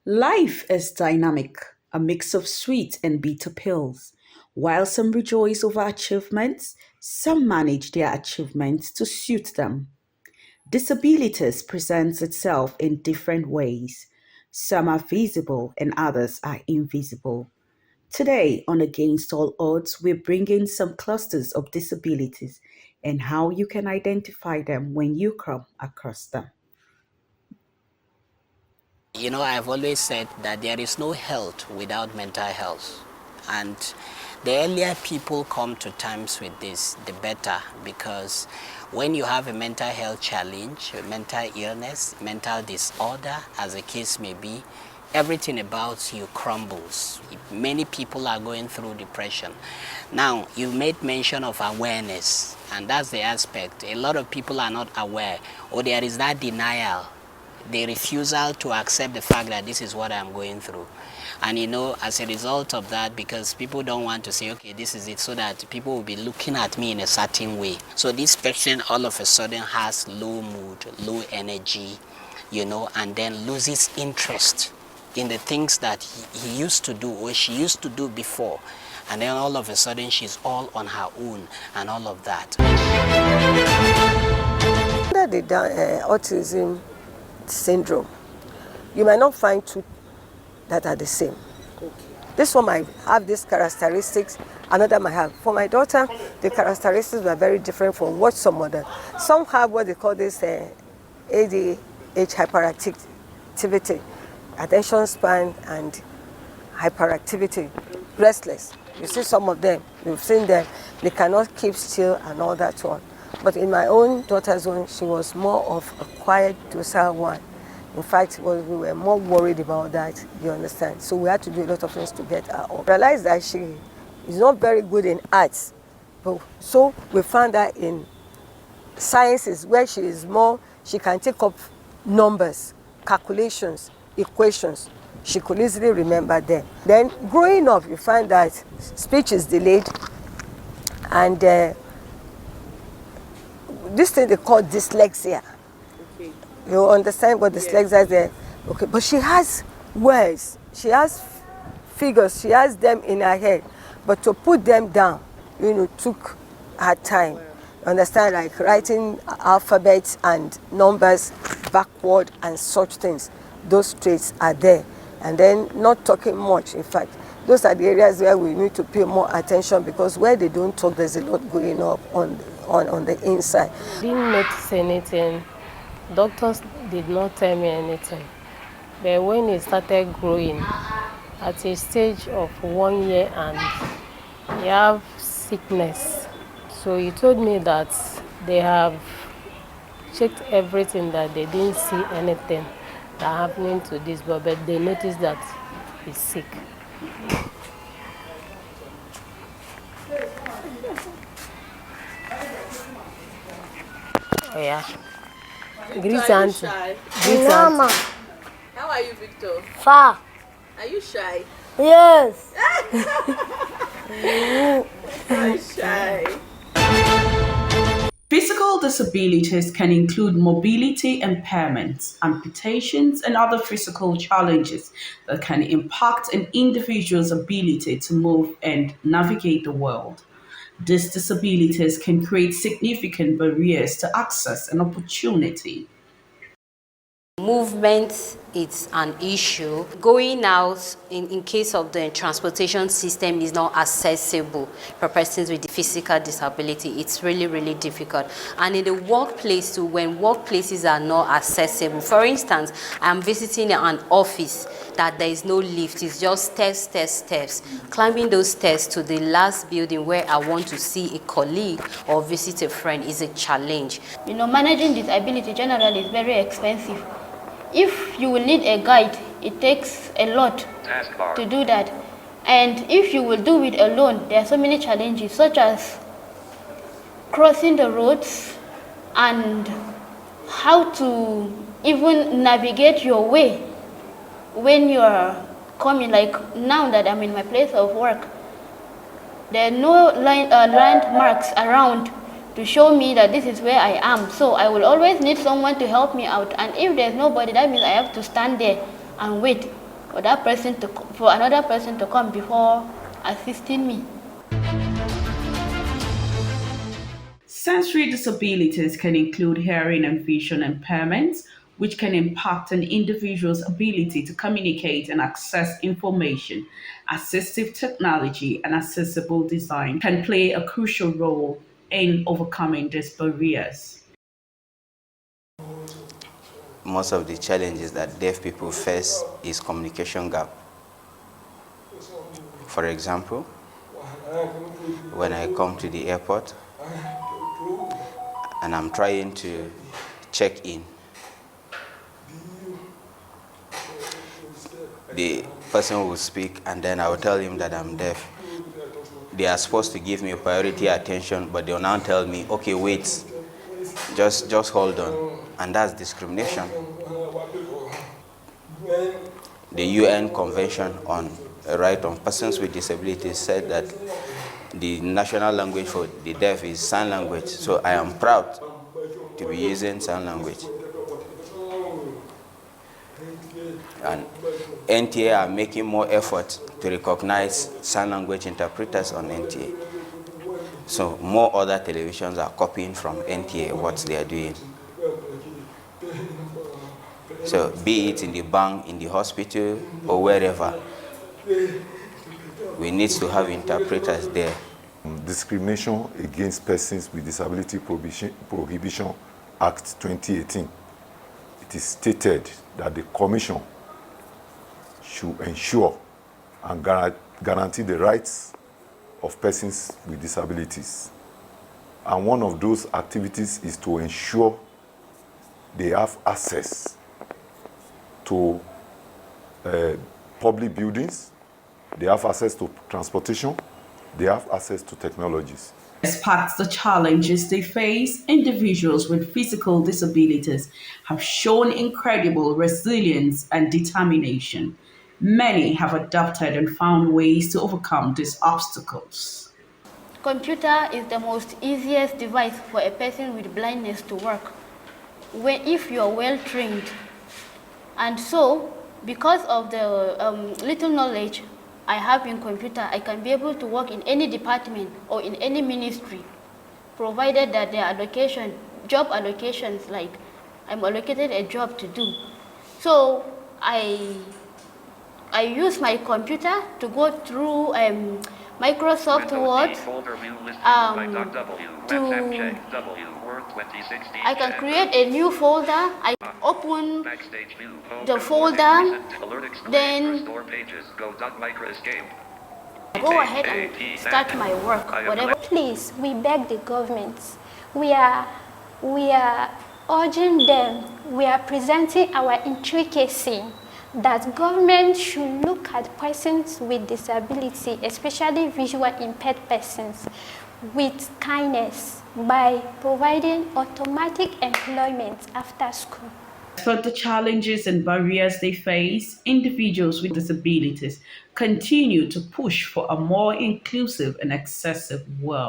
Life is dynamic, a mix of sweet and bitter pills. While some rejoice over achievements, some manage their achievements to suit them. Disabilities presents itself in different ways. Some are visible and others are invisible. Today, on Against All Odds, we're bringing some clusters of disabilities and how you can identify them when you come across them. I've always said that there is no health without mental health. And the earlier people come to terms with this, the better, because when you have a mental health challenge, a mental illness, mental disorder, as the case may be, everything about you crumbles. Many people are going through depression. Now, you made mention of awareness, and that's the aspect. A lot of people are not aware, or there is that denial, the refusal to accept the fact that this is what I'm going through. And as a result of that, because people don't want to say, okay, this is it, so that people will be looking at me in a certain way. So this person all of a sudden has low mood, low energy, and then loses interest in the things that he used to do or she used to do before. And then all of a sudden she's all on her own and all of that. Under the autism syndrome, you might not find two that are the same. Okay. This one might have these characteristics, another might have. For my daughter, the characteristics were very different from what some other. Some have what they call this ADH hyperactivity, attention span and hyperactivity, restless. You see some of them, you've seen them, they cannot keep still and all that one. But in my own daughter's one, she was more of a quiet, docile one. In fact, we were more worried about that, you understand. So we had to do a lot of things to get her up. Realized that she is not very good in arts. So we found that in sciences, where she is more, she can take up numbers, calculations, equations. She could easily remember them. Then growing up, you find that speech is delayed, and this thing they call dyslexia. Okay. You understand what dyslexia is there? Okay, but she has words, she has figures, she has them in her head, but to put them down, took her time. You understand, like writing alphabets and numbers backward and such things. Those traits are there. And then not talking much, in fact. Those are the areas where we need to pay more attention, because where they don't talk, there's a lot going up on the inside. Didn't notice anything. Doctors did not tell me anything. But when it started growing, at a stage of 1 year, and he have sickness. So he told me that they have checked everything, that they didn't see anything that happening to this boy, but they noticed that he's sick. Oh, yeah. Greet auntie. Mama. How are you, Victor? Far. Are you shy? Yes. I'm shy. Physical disabilities can include mobility impairments, amputations, and other physical challenges that can impact an individual's ability to move and navigate the world. These disabilities can create significant barriers to access and opportunity. Movement, it's an issue. Going out in case of the transportation system is not accessible for persons with physical disability. It's really, really difficult. And in the workplace too, when workplaces are not accessible, for instance, I'm visiting an office that there is no lift, it's just steps. Climbing those steps to the last building where I want to see a colleague or visit a friend is a challenge. Managing disability generally is very expensive. If you will need a guide, it takes a lot to do that. And if you will do it alone, there are so many challenges, such as crossing the roads and how to even navigate your way when you are coming. Like now that I'm in my place of work, there are no landmarks around to show me that this is where I am. So I will always need someone to help me out. And if there's nobody, that means I have to stand there and wait for that person to for another person to come before assisting me. Sensory disabilities can include hearing and vision impairments, which can impact an individual's ability to communicate and access information. Assistive technology and accessible design can play a crucial role in overcoming these barriers. Most of the challenges that deaf people face is communication gap. For example, when I come to the airport and I'm trying to check in, the person will speak and then I will tell him that I'm deaf. They are supposed to give me priority attention, but they'll now tell me, okay, wait, just hold on. And that's discrimination. The UN Convention on the Right of Persons with Disabilities said that the national language for the deaf is sign language. So I am proud to be using sign language. And NTA are making more effort to recognize sign language interpreters on NTA. So more other televisions are copying from NTA what they are doing. So be it in the bank, in the hospital, or wherever, we need to have interpreters there. Discrimination Against Persons with Disability Prohibition Act 2018. It is stated that the Commission should ensure and guarantee the rights of persons with disabilities. And one of those activities is to ensure they have access to public buildings, they have access to transportation, they have access to technologies. Despite the challenges they face, individuals with physical disabilities have shown incredible resilience and determination. Many have adapted and found ways to overcome these obstacles. Computer is the most easiest device for a person with blindness to work, if you are well trained. And so, because of the little knowledge I have in computer, I can be able to work in any department or in any ministry, provided that there are job allocations, like I'm allocated a job to do. So I use my computer to go through Microsoft Word. I can create a new folder. I open the folder, then go ahead and start my work, whatever. Please, we beg the government. We are urging them. We are presenting our intricacy that government should look at persons with disability, especially visual impaired persons, with kindness by providing automatic employment after school. For the challenges and barriers they face, individuals with disabilities continue to push for a more inclusive and accessible world.